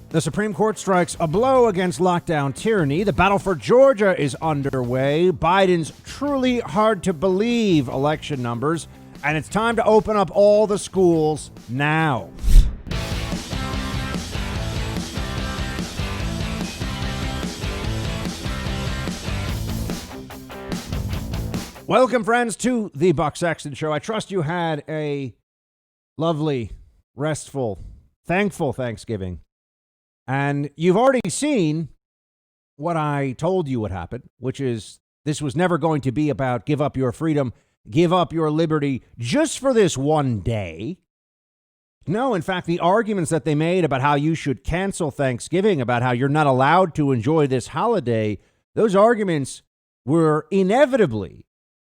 The Supreme Court strikes a blow against lockdown tyranny. The battle for Georgia is underway. Biden's truly hard to believe election numbers. And it's time to open up all the schools now. Welcome, friends, to the Buck Sexton Show. I trust you had a lovely, restful, thankful Thanksgiving. And you've already seen what I told you would happen, which is this was never going to be about give up your freedom, give up your liberty just for this one day. No, in fact, the arguments that they made about how you should cancel Thanksgiving, about how you're not allowed to enjoy this holiday, those arguments were inevitably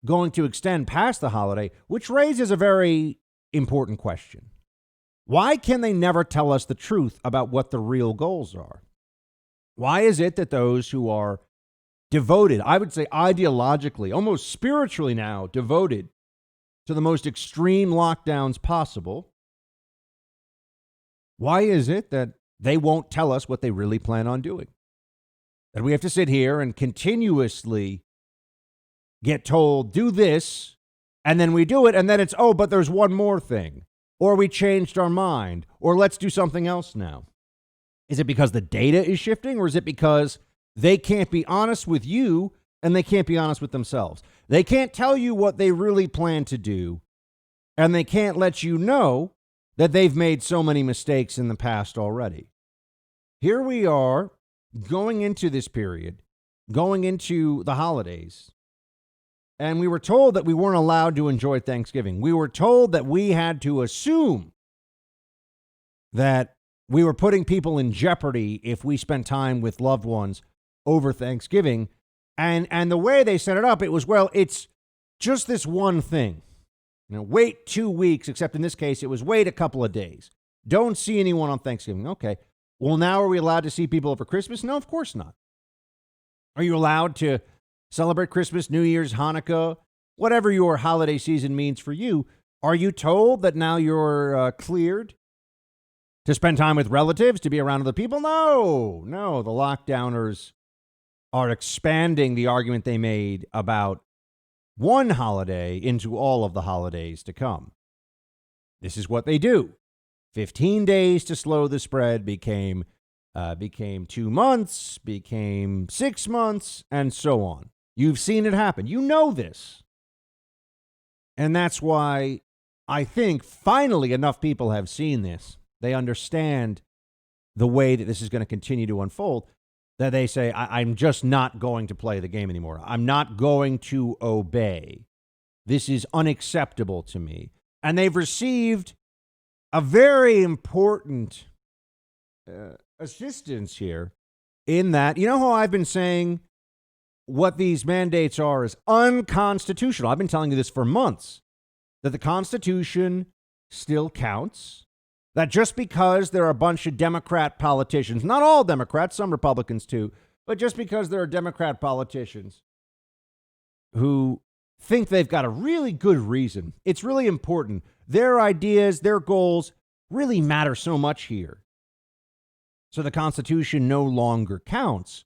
going to extend past the holiday, which raises a very important question. Why can they never tell us the truth about what the real goals are? Why is it that those who are devoted, I would say ideologically, almost spiritually now, devoted to the most extreme lockdowns possible, why is it that they won't tell us what they really plan on doing? That we have to sit here and continuously get told, do this, and then we do it, and then it's, oh, but there's one more thing. Or we changed our mind, or let's do something else now. Is it because the data is shifting, or is it because they can't be honest with you and they can't be honest with themselves? They can't tell you what they really plan to do, and they can't let you know that they've made so many mistakes in the past already. Here we are going into this period, going into the holidays. And we were told that we weren't allowed to enjoy Thanksgiving. We were told that we had to assume that we were putting people in jeopardy if we spent time with loved ones over Thanksgiving. And the way they set it up, it was, well, it's just this one thing. You know, wait 2 weeks, except in this case, it was wait a couple of days. Don't see anyone on Thanksgiving. Okay. Well, now are we allowed to see people over Christmas? No, of course not. Are you allowed to celebrate Christmas, New Year's, Hanukkah, whatever your holiday season means for you? Are you told that now you're cleared to spend time with relatives, to be around other people? No. The lockdowners are expanding the argument they made about one holiday into all of the holidays to come. This is what they do. 15 days to slow the spread became 2 months, became 6 months, and so on. You've seen it happen. You know this. And that's why I think finally enough people have seen this. They understand the way that this is going to continue to unfold, that they say, I'm just not going to play the game anymore. I'm not going to obey. This is unacceptable to me. And they've received a very important assistance here in that, you know how I've been saying what these mandates are is unconstitutional. I've been telling you this for months, that the Constitution still counts, that just because there are a bunch of Democrat politicians, not all Democrats, some Republicans too, but just because there are Democrat politicians who think they've got a really good reason, it's really important. Their ideas, their goals really matter so much here. So the Constitution no longer counts.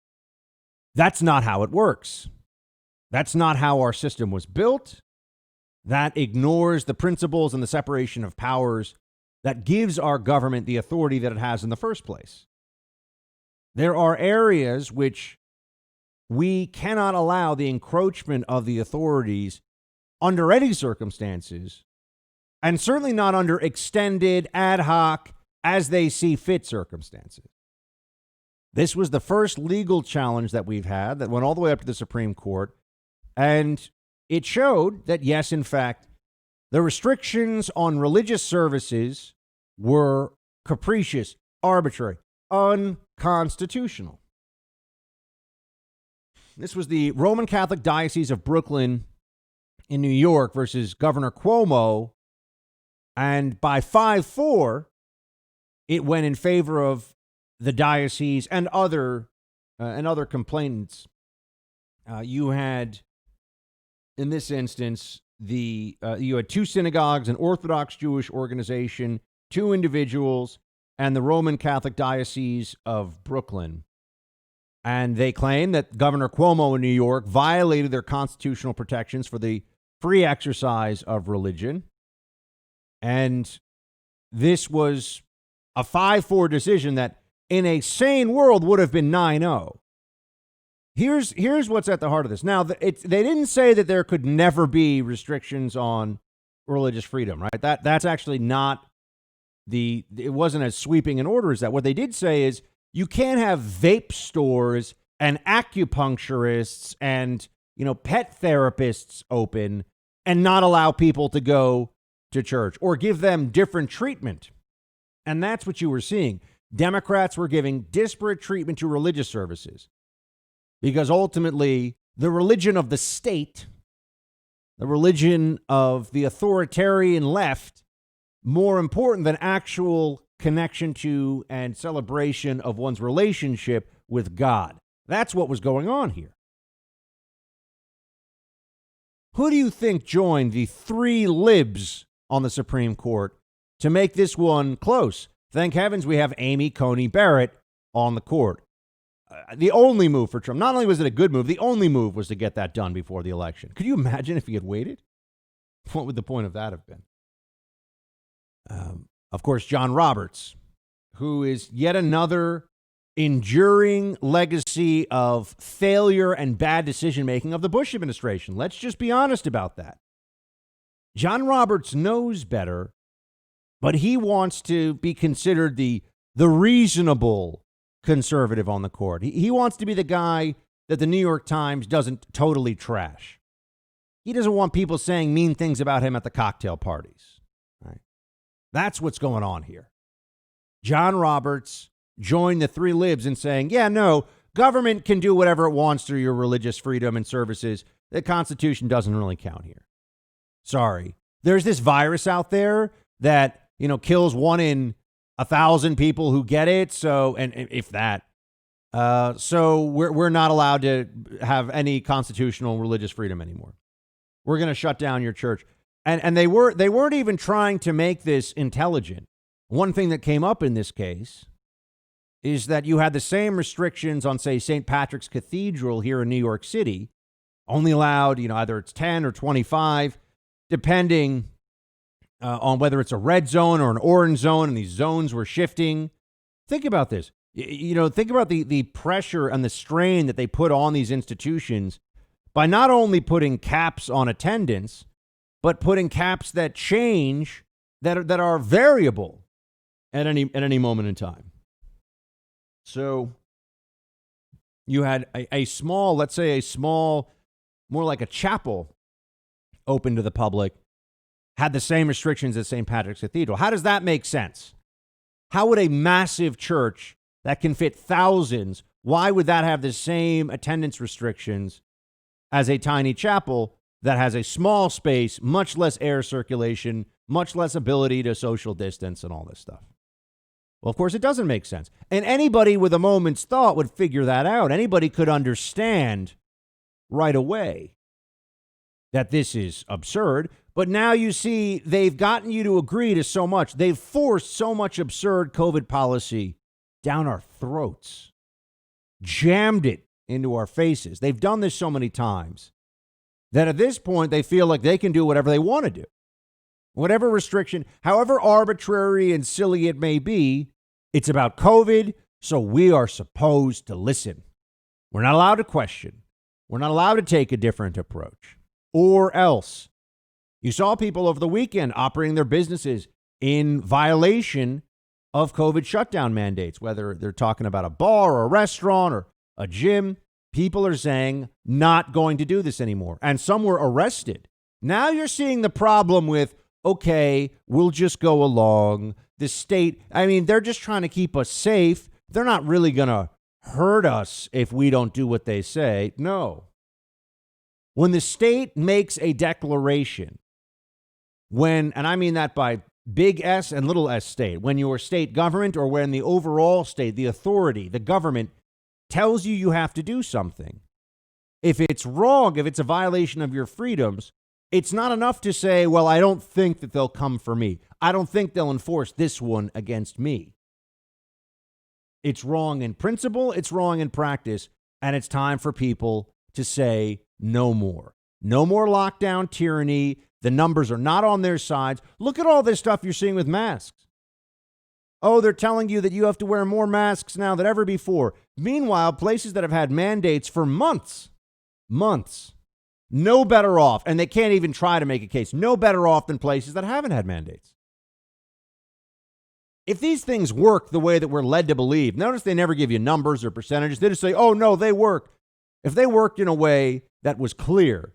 That's not how it works. That's not how our system was built. That ignores the principles and the separation of powers that gives our government the authority that it has in the first place. There are areas which we cannot allow the encroachment of the authorities under any circumstances, and certainly not under extended, ad hoc, as they see fit circumstances. This was the first legal challenge that we've had that went all the way up to the Supreme Court. And it showed that, yes, in fact, the restrictions on religious services were capricious, arbitrary, unconstitutional. This was the Roman Catholic Diocese of Brooklyn in New York versus Governor Cuomo. And by 5-4, it went in favor of the diocese and other complainants. You had, in this instance, you had two synagogues, an Orthodox Jewish organization, two individuals, and the Roman Catholic Diocese of Brooklyn. And they claim that Governor Cuomo in New York violated their constitutional protections for the free exercise of religion. And this was a 5-4 decision that in a sane world would have been 9-0. Here's what's at the heart of this. Now, they didn't say that there could never be restrictions on religious freedom, right? That's actually not it wasn't as sweeping an order as that. What they did say is you can't have vape stores and acupuncturists and, pet therapists open and not allow people to go to church or give them different treatment. And that's what you were seeing. Democrats were giving disparate treatment to religious services because ultimately the religion of the state, the religion of the authoritarian left, more important than actual connection to and celebration of one's relationship with God. That's what was going on here. Who do you think joined the 3 libs on the Supreme Court to make this one close? Thank heavens we have Amy Coney Barrett on the court. The only move for Trump, not only was it a good move, the only move was to get that done before the election. Could you imagine if he had waited? What would the point of that have been? Of course, John Roberts, who is yet another enduring legacy of failure and bad decision-making of the Bush administration. Let's just be honest about that. John Roberts knows better, but he wants to be considered the reasonable conservative on the court. He wants to be the guy that the New York Times doesn't totally trash. He doesn't want people saying mean things about him at the cocktail parties. Right? That's what's going on here. John Roberts joined the 3 libs in saying, yeah, no, government can do whatever it wants through your religious freedom and services. The Constitution doesn't really count here. Sorry. There's this virus out there that, kills 1 in 1,000 people who get it. So, and if that, so we're not allowed to have any constitutional religious freedom anymore. We're going to shut down your church. And they weren't even trying to make this intelligent. One thing that came up in this case is that you had the same restrictions on, say, St. Patrick's Cathedral here in New York City, only allowed, either it's 10 or 25, depending on whether it's a red zone or an orange zone, and these zones were shifting. Think about this. Think about the pressure and the strain that they put on these institutions by not only putting caps on attendance, but putting caps that change, that are variable at any moment in time. So you had a small, let's say a small, more like a chapel open to the public, had the same restrictions as St. Patrick's Cathedral. How does that make sense? How would a massive church that can fit thousands, why would that have the same attendance restrictions as a tiny chapel that has a small space, much less air circulation, much less ability to social distance and all this stuff? Well, of course, it doesn't make sense. And anybody with a moment's thought would figure that out. Anybody could understand right away that this is absurd. But now you see they've gotten you to agree to so much. They've forced so much absurd COVID policy down our throats, jammed it into our faces. They've done this so many times that at this point they feel like they can do whatever they want to do. Whatever restriction, however arbitrary and silly it may be, it's about COVID, so we are supposed to listen. We're not allowed to question. We're not allowed to take a different approach. Or else. You saw people over the weekend operating their businesses in violation of COVID shutdown mandates, whether they're talking about a bar or a restaurant or a gym. People are saying not going to do this anymore. And some were arrested. Now you're seeing the problem with, okay, we'll just go along. The state, they're just trying to keep us safe. They're not really going to hurt us if we don't do what they say. No. When the state makes a declaration, and I mean that by big S and little s state, when your state government or when the overall state, the authority, the government tells you you have to do something, if it's wrong, if it's a violation of your freedoms, it's not enough to say, well, I don't think that they'll come for me. I don't think they'll enforce this one against me. It's wrong in principle, it's wrong in practice, and it's time for people to say no more. No more lockdown tyranny. The numbers are not on their sides. Look at all this stuff you're seeing with masks. Oh, they're telling you that you have to wear more masks now than ever before. Meanwhile, places that have had mandates for months, no better off, and they can't even try to make a case, no better off than places that haven't had mandates. If these things work the way that we're led to believe, notice they never give you numbers or percentages. They just say, oh, no, they work. If they worked in a way that was clear,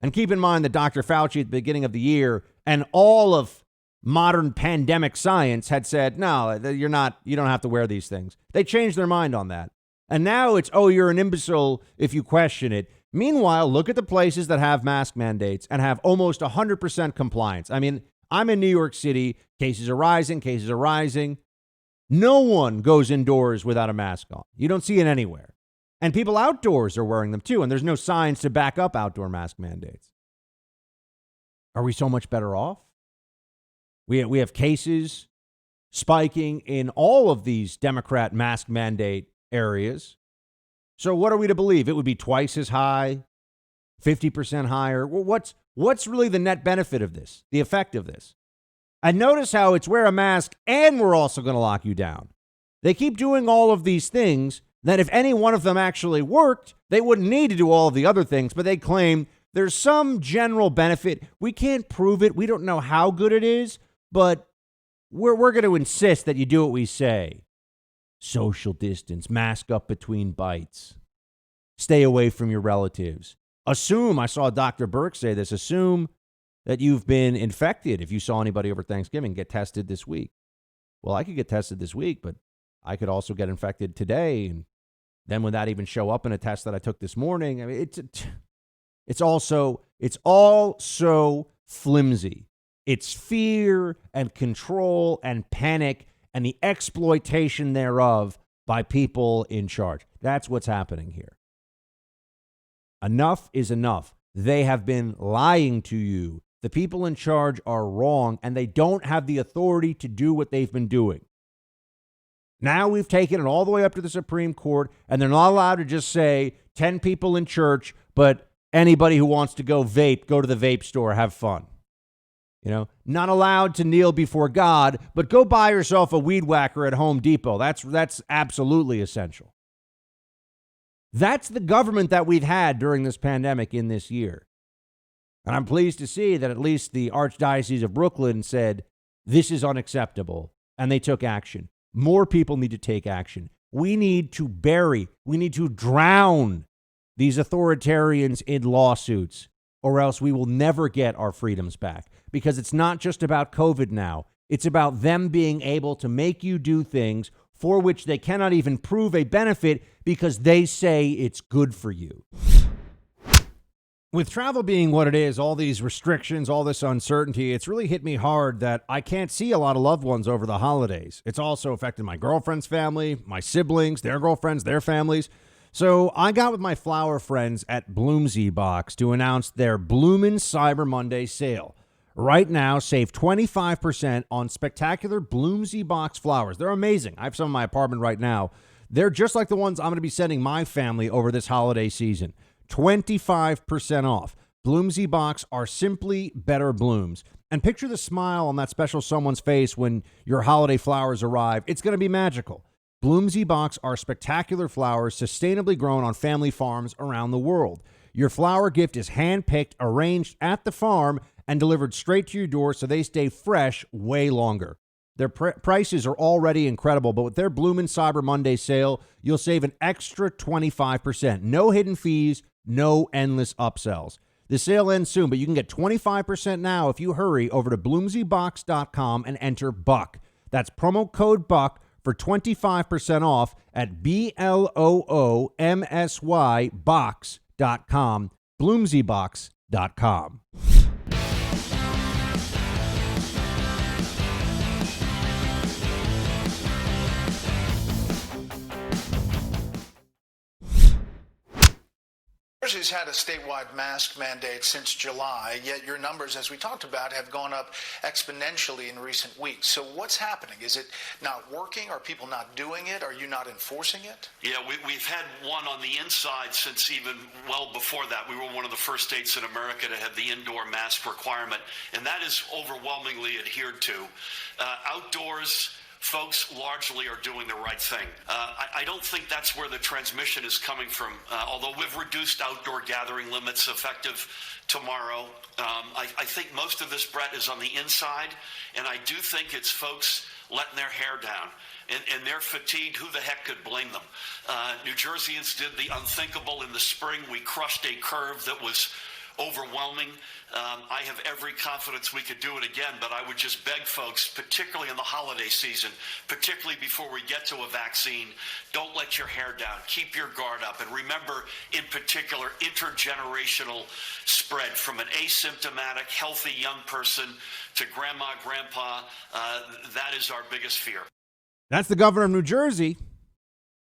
and keep in mind that Dr. Fauci at the beginning of the year and all of modern pandemic science had said, no, you don't have to wear these things. They changed their mind on that. And now it's, oh, you're an imbecile if you question it. Meanwhile, look at the places that have mask mandates and have almost 100% compliance. I mean, I'm in New York City. Cases are rising. No one goes indoors without a mask on. You don't see it anywhere. And people outdoors are wearing them too. And there's no signs to back up outdoor mask mandates. Are we so much better off? We have cases spiking in all of these Democrat mask mandate areas. So what are we to believe? It would be twice as high, 50% higher. Well, what's really the net benefit of this, the effect of this? And notice how it's wear a mask and we're also going to lock you down. They keep doing all of these things that if any one of them actually worked, they wouldn't need to do all of the other things, but they claim there's some general benefit. We can't prove it. We don't know how good it is, but we're going to insist that you do what we say. Social distance, mask up between bites, stay away from your relatives. I saw Dr. Burke say this, assume that you've been infected. If you saw anybody over Thanksgiving, get tested this week. Well, I could get tested this week, but I could also get infected today. And then would that even show up in a test that I took this morning? I mean, it's all so flimsy. It's fear and control and panic and the exploitation thereof by people in charge. That's what's happening here. Enough is enough. They have been lying to you. The people in charge are wrong, and they don't have the authority to do what they've been doing. Now we've taken it all the way up to the Supreme Court, and they're not allowed to just say 10 people in church, but anybody who wants to go vape, go to the vape store, have fun. Not allowed to kneel before God, but go buy yourself a weed whacker at Home Depot. That's absolutely essential. That's the government that we've had during this pandemic in this year. And I'm pleased to see that at least the Archdiocese of Brooklyn said, this is unacceptable, and they took action. More people need to take action. We need to drown these authoritarians in lawsuits, or else we will never get our freedoms back. Because it's not just about COVID now. It's about them being able to make you do things for which they cannot even prove a benefit because they say it's good for you. With travel being what it is, all these restrictions, all this uncertainty, it's really hit me hard that I can't see a lot of loved ones over the holidays. It's also affected my girlfriend's family, my siblings, their girlfriends, their families. So I got with my flower friends at Bloomsy Box to announce their Bloomin' Cyber Monday sale. Right now, save 25% on spectacular Bloomsy Box flowers. They're amazing. I have some in my apartment right now. They're just like the ones I'm going to be sending my family over this holiday season. 25% off. Bloomsy Box are simply better blooms. And picture the smile on that special someone's face when your holiday flowers arrive. It's going to be magical. Bloomsy Box are spectacular flowers sustainably grown on family farms around the world. Your flower gift is hand-picked, arranged at the farm, and delivered straight to your door so they stay fresh way longer. Their prices are already incredible, but with their Bloomin' Cyber Monday sale, you'll save an extra 25%. No hidden fees, no endless upsells. The sale ends soon, but you can get 25% now if you hurry over to bloomsybox.com and enter BUCK. That's promo code BUCK for 25% off at BLOOMSY box.com, bloomsybox.com. Jersey's had a statewide mask mandate since July, yet your numbers, as we talked about, have gone up exponentially in recent weeks. So what's happening? Is it not working? Are people not doing it? Are you not enforcing it? Yeah, we've had one on the inside since even well before that. We were one of the first states in America to have the indoor mask requirement, and that is overwhelmingly adhered to. Outdoors, folks largely are doing the right thing. I don't think that's where the transmission is coming from, although we've reduced outdoor gathering limits effective tomorrow. I think most of this, Brett, is on the inside, and I do think it's folks letting their hair down. And they're fatigued. Who the heck could blame them? New Jerseyans did the unthinkable in the spring. We crushed a curve that was overwhelming. I have every confidence we could do it again, but I would just beg folks, particularly in the holiday season, particularly before we get to a vaccine, don't let your hair down. Keep your guard up. And remember, in particular, intergenerational spread from an asymptomatic, healthy young person to grandma, grandpa. That is our biggest fear. That's the governor of New Jersey.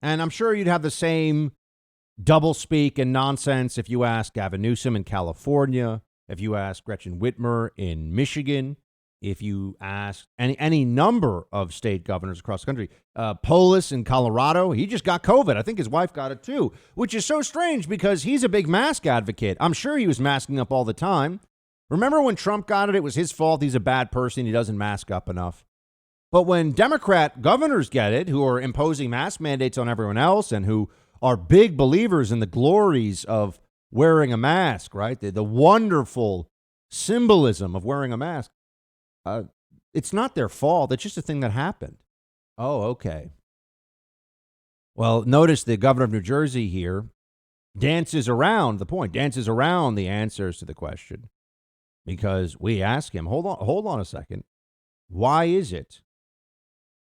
And I'm sure you'd have the same doublespeak and nonsense if you ask Gavin Newsom in California, if you ask Gretchen Whitmer in Michigan, if you ask any number of state governors across the country. Polis in Colorado, he just got COVID. I think his wife got it too, which is so strange because he's a big mask advocate. I'm sure he was masking up all the time. Remember when Trump got it? It was his fault. He's a bad person. He doesn't mask up enough. But when Democrat governors get it, who are imposing mask mandates on everyone else and who are big believers in the glories of wearing a mask, right? The wonderful symbolism of wearing a mask. It's not their fault. It's just a thing that happened. Oh, okay. Well, notice the governor of New Jersey here dances around the point, dances around the answers to the question, because we ask him, hold on a second. Why is it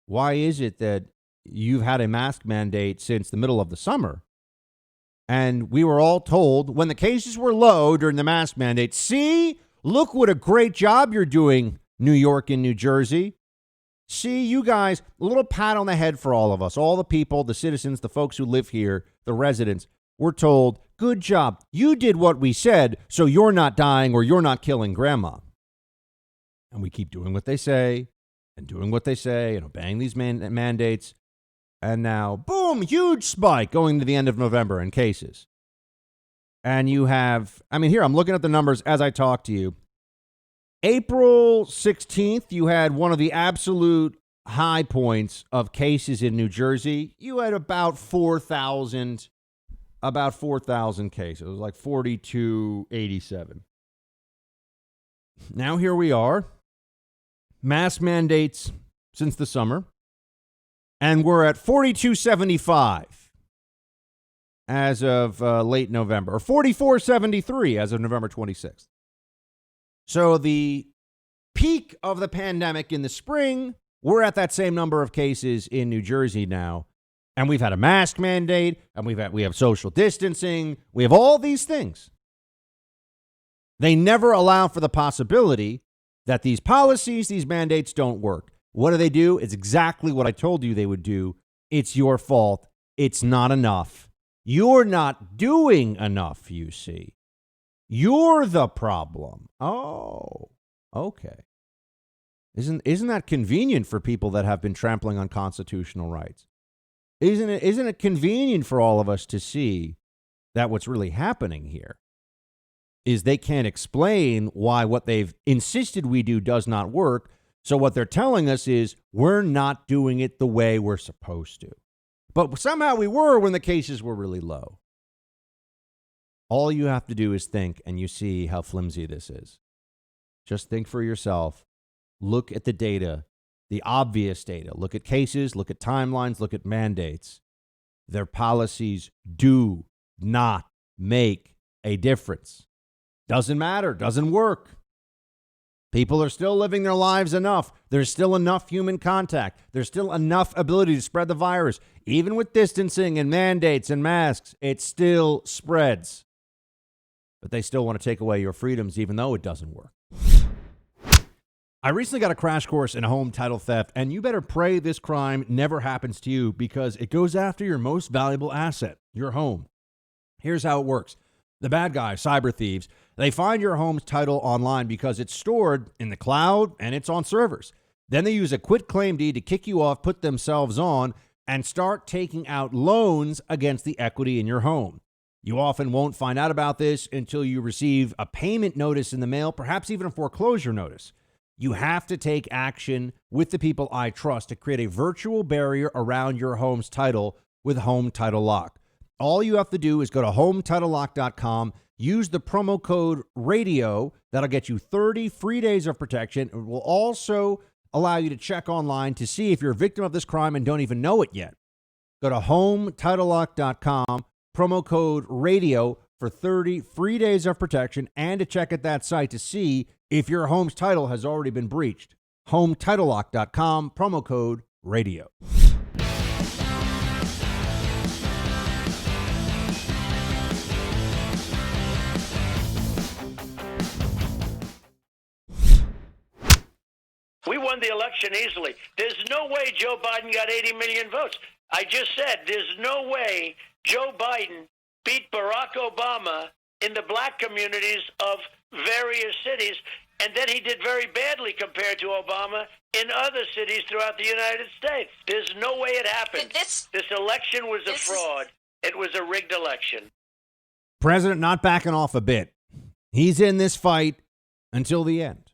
that you've had a mask mandate since the middle of the summer? And we were all told when the cases were low during the mask mandate, see, look what a great job you're doing, New York and New Jersey. See, you guys, a little pat on the head for all of us, all the people, the citizens, the folks who live here, the residents. We're told, good job. You did what we said, so you're not dying or you're not killing grandma. And we keep doing what they say and doing what they say and obeying these mandates. And now, boom, huge spike going to the end of November in cases. And you have, here, I'm looking at the numbers as I talk to you. April 16th, you had one of the absolute high points of cases in New Jersey. You had about 4,000 cases. It was like 4,287. Now here we are. Mask mandates since the summer. And we're at 4,275 as of late November, or 4,473 as of November 26th. So the peak of the pandemic in the spring, we're at that same number of cases in New Jersey now. And we've had a mask mandate, and we have social distancing. We have all these things. They never allow for the possibility that these policies, these mandates don't work. What do? It's exactly what I told you they would do. It's your fault. It's not enough. You're not doing enough, you see. You're the problem. Oh, okay. Isn't that convenient for people that have been trampling on constitutional rights? Isn't it convenient for all of us to see that what's really happening here is they can't explain why what they've insisted we do does not work. So what they're telling us is we're not doing it the way we're supposed to. But somehow we were when the cases were really low. All you have to do is think, and you see how flimsy this is. Just think for yourself. Look at the data, the obvious data. Look at cases, look at timelines, look at mandates. Their policies do not make a difference. Doesn't matter, doesn't work. People are still living their lives enough. There's still enough human contact. There's still enough ability to spread the virus. Even with distancing and mandates and masks, it still spreads. But they still want to take away your freedoms, even though it doesn't work. I recently got a crash course in home title theft, and you better pray this crime never happens to you because it goes after your most valuable asset, your home. Here's how it works. The bad guys, cyber thieves, they find your home's title online because it's stored in the cloud and it's on servers. Then they use a quitclaim deed to kick you off, put themselves on, and start taking out loans against the equity in your home. You often won't find out about this until you receive a payment notice in the mail, perhaps even a foreclosure notice. You have to take action with the people I trust to create a virtual barrier around your home's title with Home Title Lock. All you have to do is go to HomeTitleLock.com, use the promo code RADIO. That'll get you 30 free days of protection. It will also allow you to check online to see if you're a victim of this crime and don't even know it yet. Go to HomeTitleLock.com, promo code RADIO for 30 free days of protection, and to check at that site to see if your home's title has already been breached. HomeTitleLock.com, promo code RADIO. We won the election easily. There's no way Joe Biden got 80 million votes. I just said there's no way Joe Biden beat Barack Obama in the black communities of various cities, and then he did very badly compared to Obama in other cities throughout the United States. There's no way it happened. This election was a fraud. It was a rigged election. President not backing off a bit. He's in this fight until the end.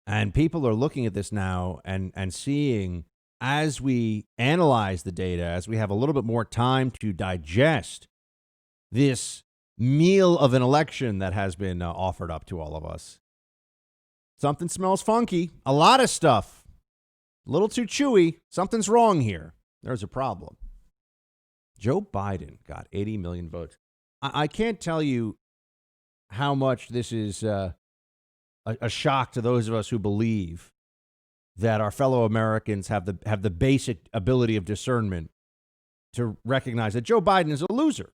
And people are looking at this now and seeing, as we analyze the data, as we have a little bit more time to digest this meal of an election that has been offered up to all of us. Something smells funky. A lot of stuff. A little too chewy. Something's wrong here. There's a problem. Joe Biden got 80 million votes. I can't tell you how much this is a shock to those of us who believe that our fellow Americans have the basic ability of discernment to recognize that Joe Biden is a loser.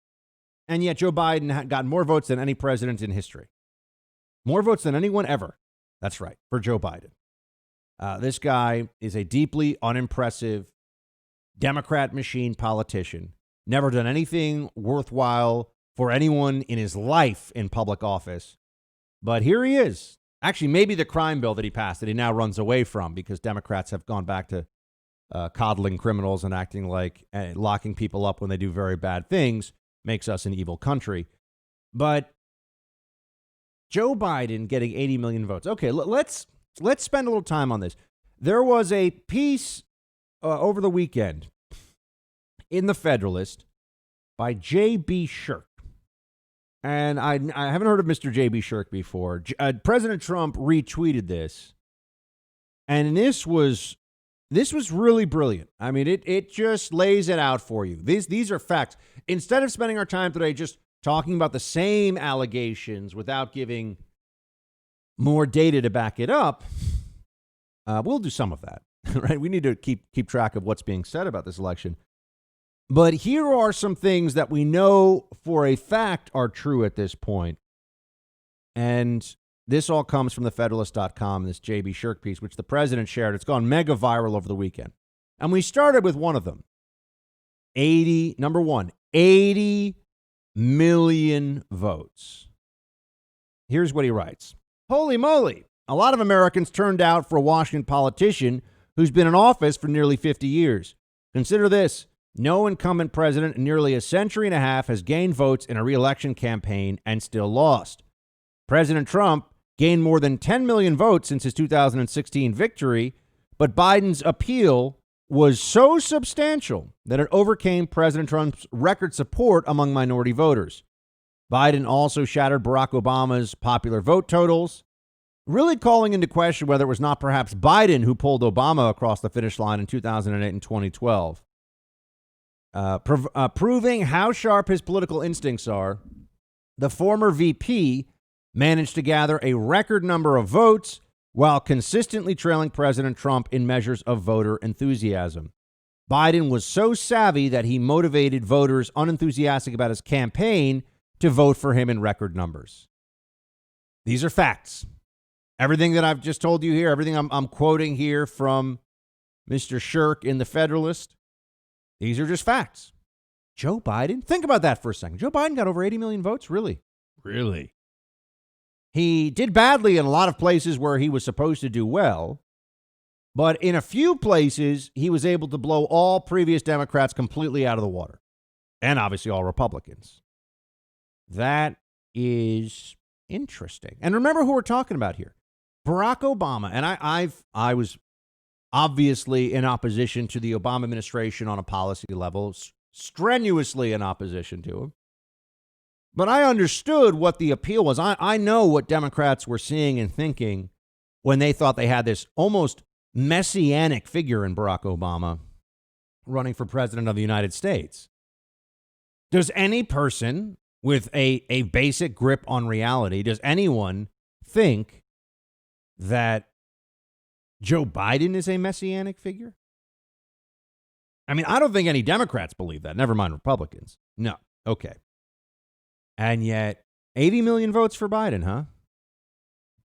And yet Joe Biden got more votes than any president in history. More votes than anyone ever. That's right, for Joe Biden. This guy is a deeply unimpressive Democrat machine politician. Never done anything worthwhile for anyone in his life in public office. But here he is. Actually, maybe the crime bill that he passed that he now runs away from because Democrats have gone back to coddling criminals and acting like locking people up when they do very bad things makes us an evil country. But Joe Biden getting 80 million votes. Okay, let's spend a little time on this. There was a piece over the weekend in the Federalist by J.B. Shirk. And I haven't heard of Mr. J.B. Shirk before. President Trump retweeted this. And this was really brilliant. I mean, it just lays it out for you. These are facts. Instead of spending our time today just talking about the same allegations without giving more data to back it up, we'll do some of that, right? We need to keep track of what's being said about this election. But here are some things that we know for a fact are true at this point. And this all comes from thefederalist.com, this J.B. Shirk piece, which the president shared. It's gone mega viral over the weekend. And we started with one of them. Number one, 80 million votes. Here's what he writes. Holy moly. A lot of Americans turned out for a Washington politician who's been in office for nearly 50 years. Consider this. No incumbent president in nearly a century and a half has gained votes in a re-election campaign and still lost. President Trump gained more than 10 million votes since his 2016 victory, but Biden's appeal was so substantial that it overcame President Trump's record support among minority voters. Biden also shattered Barack Obama's popular vote totals, really calling into question whether it was not perhaps Biden who pulled Obama across the finish line in 2008 and 2012. Proving how sharp his political instincts are, the former VP managed to gather a record number of votes while consistently trailing President Trump in measures of voter enthusiasm. Biden was so savvy that he motivated voters unenthusiastic about his campaign to vote for him in record numbers. These are facts. Everything that I've just told you here, everything I'm quoting here from Mr. Shirk in the Federalist, these are just facts. Joe Biden? Think about that for a second. Joe Biden got over 80 million votes? Really? Really? He did badly in a lot of places where he was supposed to do well, but in a few places, he was able to blow all previous Democrats completely out of the water, and obviously all Republicans. That is interesting. And remember who we're talking about here. Barack Obama, and I was obviously in opposition to the Obama administration on a policy level, strenuously in opposition to him. But I understood what the appeal was. I know what Democrats were seeing and thinking when they thought they had this almost messianic figure in Barack Obama running for president of the United States. Does any person with a basic grip on reality, does anyone think that Joe Biden is a messianic figure? I mean, I don't think any Democrats believe that. Never mind Republicans. No. Okay. And yet, 80 million votes for Biden, huh?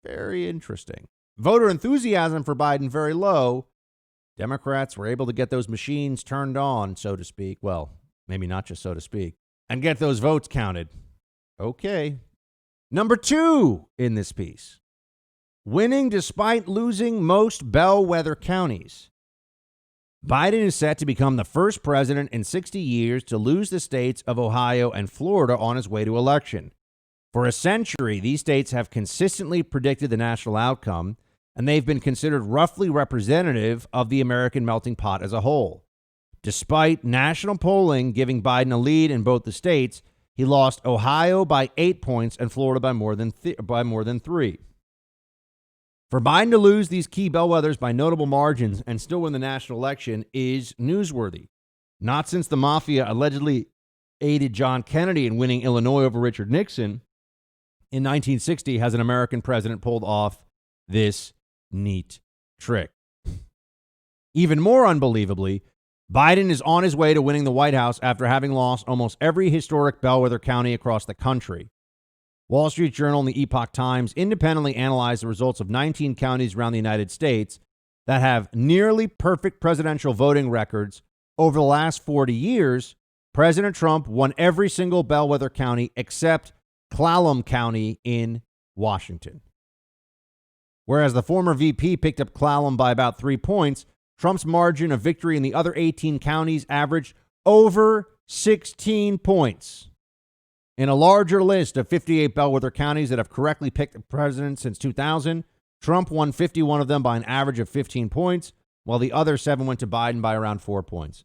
Very interesting. Voter enthusiasm for Biden very low. Democrats were able to get those machines turned on, so to speak. Well, maybe not just so to speak. And get those votes counted. Okay. Number 2 in this piece. Winning despite losing most bellwether counties. Biden is set to become the first president in 60 years to lose the states of Ohio and Florida on his way to election. For a century, these states have consistently predicted the national outcome, and they've been considered roughly representative of the American melting pot as a whole. Despite national polling giving Biden a lead in both the states, he lost Ohio by 8 points and Florida by more than 3. For Biden to lose these key bellwethers by notable margins and still win the national election is newsworthy. Not since the mafia allegedly aided John Kennedy in winning Illinois over Richard Nixon in 1960 has an American president pulled off this neat trick. Even more unbelievably, Biden is on his way to winning the White House after having lost almost every historic bellwether county across the country. Wall Street Journal and the Epoch Times independently analyzed the results of 19 counties around the United States that have nearly perfect presidential voting records. Over the last 40 years, President Trump won every single bellwether county except Clallam County in Washington. Whereas the former VP picked up Clallam by about 3 points, Trump's margin of victory in the other 18 counties averaged over 16 points. In a larger list of 58 bellwether counties that have correctly picked a president since 2000, Trump won 51 of them by an average of 15 points, while the other 7 went to Biden by around 4 points.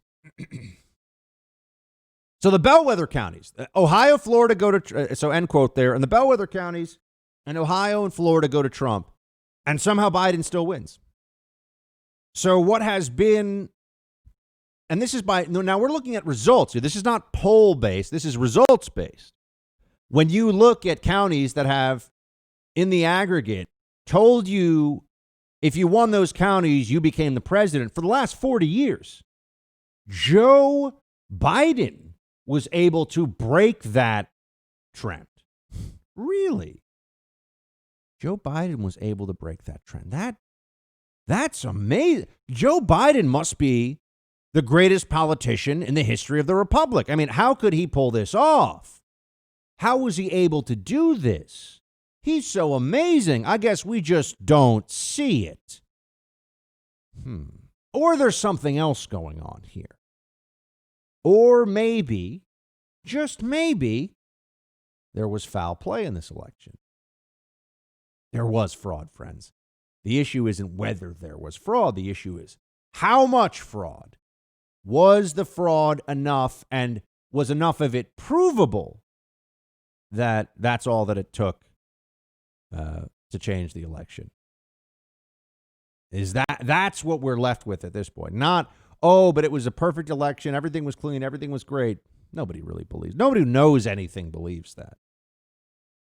So the bellwether counties, Ohio, Florida go to, so end quote there, and the bellwether counties and Ohio and Florida go to Trump, and somehow Biden still wins. So what has been, and this is now we're looking at results here. This is not poll based. This is results based. When you look at counties that have, in the aggregate, told you if you won those counties, you became the president for the last 40 years, Joe Biden was able to break that trend. Really? Joe Biden was able to break that trend. That's amazing. Joe Biden must be the greatest politician in the history of the republic. I mean, how could he pull this off? How was he able to do this? He's so amazing. I guess we just don't see it. Or there's something else going on here. Or maybe, just maybe, there was foul play in this election. There was fraud, friends. The issue isn't whether there was fraud. The issue is how much fraud. Was the fraud enough, and was enough of it provable that that's all that it took to change the election? That's what we're left with at this point. Not, but it was a perfect election. Everything was clean. Everything was great. Nobody really believes. Nobody who knows anything believes that.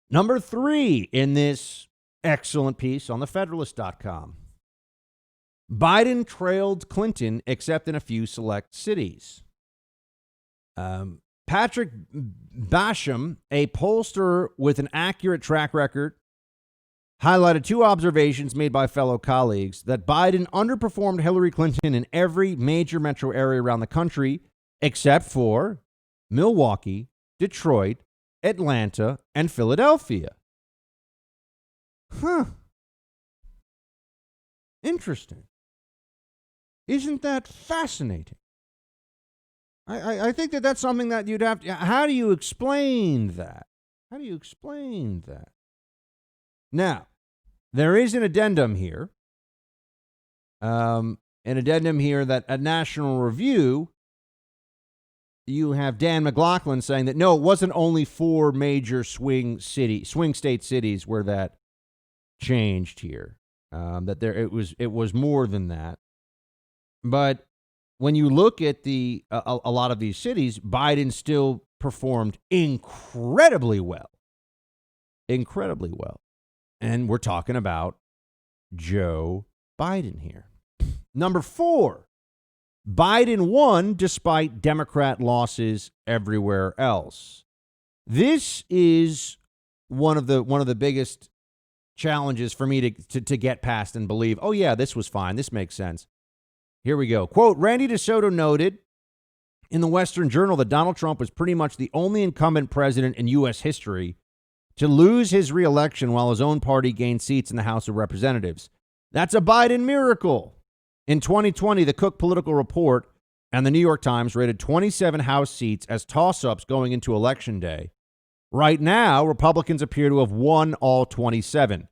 Number 3 in this excellent piece on thefederalist.com. Biden trailed Clinton except in a few select cities. Patrick Basham, a pollster with an accurate track record, highlighted 2 observations made by fellow colleagues: that Biden underperformed Hillary Clinton in every major metro area around the country, except for Milwaukee, Detroit, Atlanta, and Philadelphia. Huh. Interesting. Isn't that fascinating? I think that's something that you'd have to... How do you explain that? How do you explain that? Now, there is an addendum here. An addendum here that at National Review, you have Dan McLaughlin saying that, no, it wasn't only 4 major swing state cities where that changed here. That it was more than that. But when you look at a lot of these cities, Biden still performed incredibly well. Incredibly well. And we're talking about Joe Biden here. Number 4, Biden won despite Democrat losses everywhere else. This is one of the biggest challenges for me to get past and believe, oh yeah, this was fine. This makes sense. Here we go. Quote, Randy DeSoto noted in the Western Journal that Donald Trump was pretty much the only incumbent president in U.S. history to lose his reelection while his own party gained seats in the House of Representatives. That's a Biden miracle. In 2020, the Cook Political Report and the New York Times rated 27 House seats as toss-ups going into Election Day. Right now, Republicans appear to have won all 27.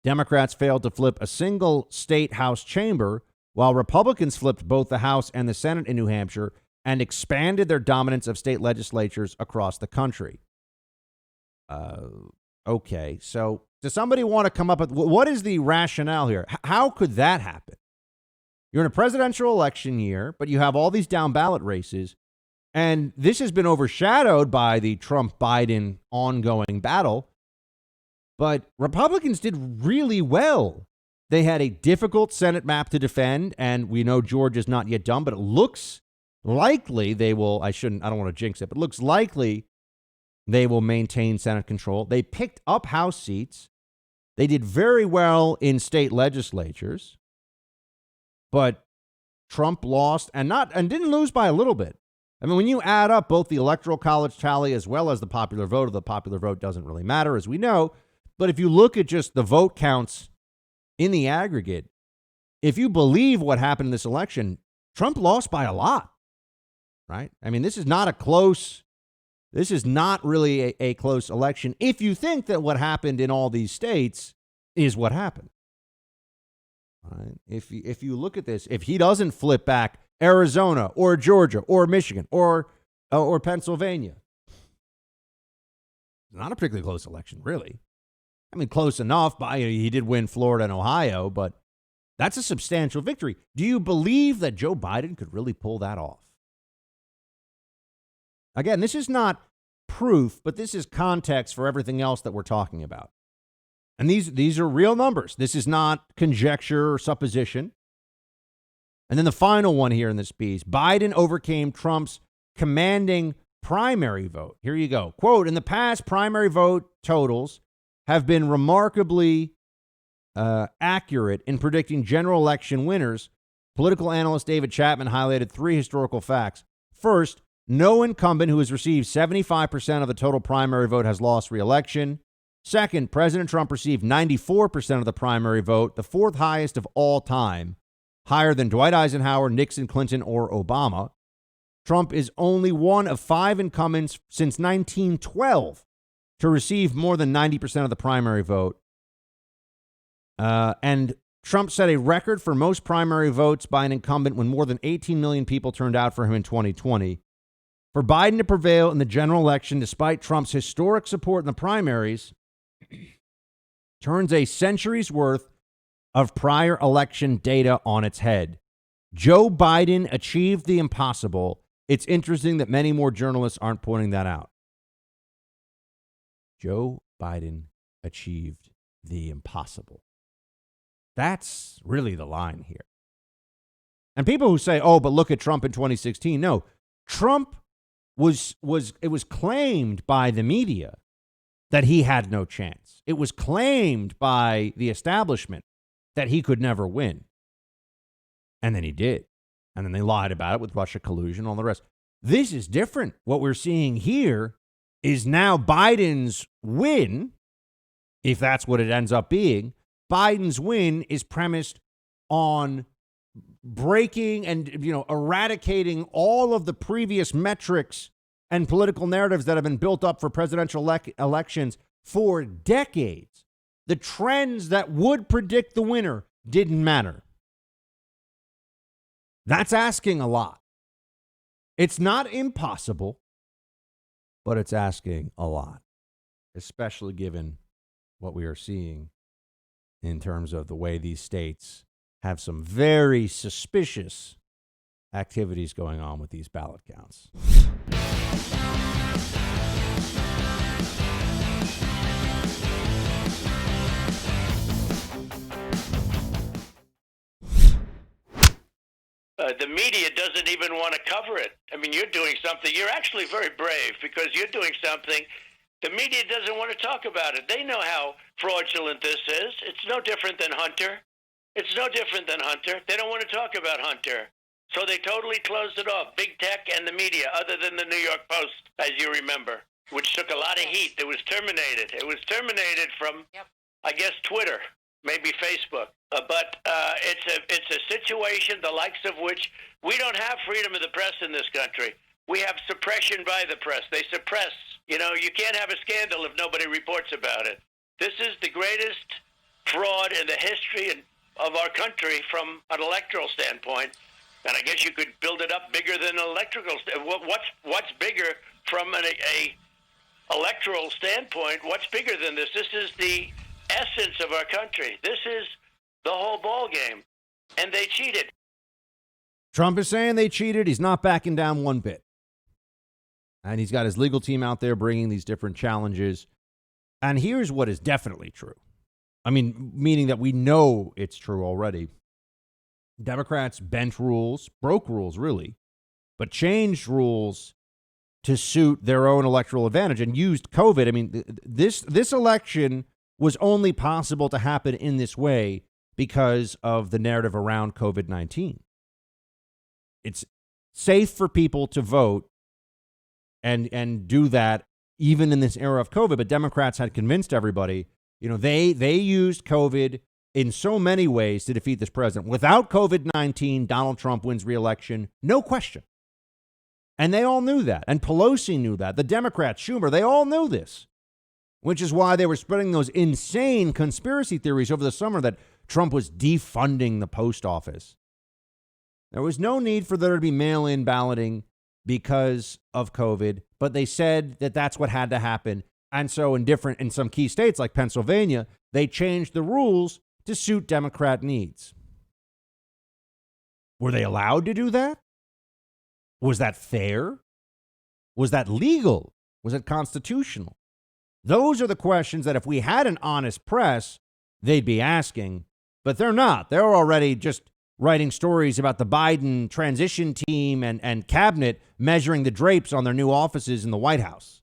Democrats failed to flip a single state House chamber, while Republicans flipped both the House and the Senate in New Hampshire and expanded their dominance of state legislatures across the country. Okay, so does somebody want to come up with what is the rationale here? How could that happen? You're in a presidential election year, but you have all these down ballot races, and this has been overshadowed by the Trump-Biden ongoing battle. But Republicans did really well. They had a difficult Senate map to defend, and we know Georgia's not yet done, but it looks likely they will. I don't want to jinx it, but it looks likely they will maintain Senate control. They picked up House seats. They did very well in state legislatures, but Trump lost and didn't lose by a little bit. I mean, when you add up both the Electoral College tally as well as the popular vote doesn't really matter, as we know. But if you look at just the vote counts in the aggregate, if you believe what happened in this election, Trump lost by a lot, right? I mean, this is not really a close election if you think that what happened in all these states is what happened. Right? If you look at this, if he doesn't flip back Arizona or Georgia or Michigan or Pennsylvania, not a particularly close election, really. I mean, close enough. He did win Florida and Ohio, but that's a substantial victory. Do you believe that Joe Biden could really pull that off? Again, this is not proof, but this is context for everything else that we're talking about. And these are real numbers. This is not conjecture or supposition. And then the final one here in this piece, Biden overcame Trump's commanding primary vote. Here you go. Quote, in the past, primary vote totals have been remarkably accurate in predicting general election winners. Political analyst David Chapman highlighted 3 historical facts. First, no incumbent who has received 75% of the total primary vote has lost re-election. Second, President Trump received 94% of the primary vote, the 4th highest of all time, higher than Dwight Eisenhower, Nixon, Clinton, or Obama. Trump is only one of 5 incumbents since 1912 to receive more than 90% of the primary vote. And Trump set a record for most primary votes by an incumbent when more than 18 million people turned out for him in 2020. For Biden to prevail in the general election, despite Trump's historic support in the primaries, turns a century's worth of prior election data on its head. Joe Biden achieved the impossible. It's interesting that many more journalists aren't pointing that out. Joe Biden achieved the impossible. That's really the line here. And people who say, oh, but look at Trump in 2016. No, Trump was claimed by the media that he had no chance. It was claimed by the establishment that he could never win. And then he did. And then they lied about it with Russia collusion and all the rest. This is different. What we're seeing here is now Biden's win, if that's what it ends up being. Biden's win is premised on breaking and, eradicating all of the previous metrics and political narratives that have been built up for presidential elections for decades. The trends that would predict the winner didn't matter. That's asking a lot. It's not impossible, but it's asking a lot, especially given what we are seeing in terms of the way these states have some very suspicious activities going on with these ballot counts. The media doesn't even want to cover it. I mean, you're doing something. You're actually very brave because you're doing something. The media doesn't want to talk about it. They know how fraudulent this is. It's no different than Hunter. It's no different than Hunter. They don't want to talk about Hunter. So they totally closed it off, big tech and the media, other than the New York Post, as you remember, which took a lot of heat. It was terminated. It was terminated from, I guess, Twitter, maybe Facebook. But it's a situation the likes of which we don't have freedom of the press in this country. We have suppression by the press. They suppress. You can't have a scandal if nobody reports about it. This is the greatest fraud in the history of our country from an electoral standpoint. And I guess you could build it up bigger than an electrical. What's bigger from an electoral standpoint? What's bigger than this? This is the essence of our country. This is the whole ball game, and they cheated. Trump is saying they cheated. He's not backing down one bit. And he's got his legal team out there bringing these different challenges. And here's what is definitely true. I mean, meaning that we know it's true already. Democrats bent rules, broke rules really, but changed rules to suit their own electoral advantage and used COVID. I mean, this election was only possible to happen in this way because of the narrative around COVID-19. It's safe for people to vote and do that even in this era of COVID. But Democrats had convinced everybody, they used COVID in so many ways to defeat this president. Without COVID-19, Donald Trump wins re-election, no question. And they all knew that. And Pelosi knew that. The Democrats, Schumer, they all knew this, which is why they were spreading those insane conspiracy theories over the summer that Trump was defunding the post office. There was no need for there to be mail-in balloting because of COVID, but they said that that's what had to happen. And so in some key states like Pennsylvania, they changed the rules to suit Democrat needs. Were they allowed to do that? Was that fair? Was that legal? Was it constitutional? Those are the questions that if we had an honest press, they'd be asking, but they're not. They're already just writing stories about the Biden transition team and cabinet measuring the drapes on their new offices in the White House.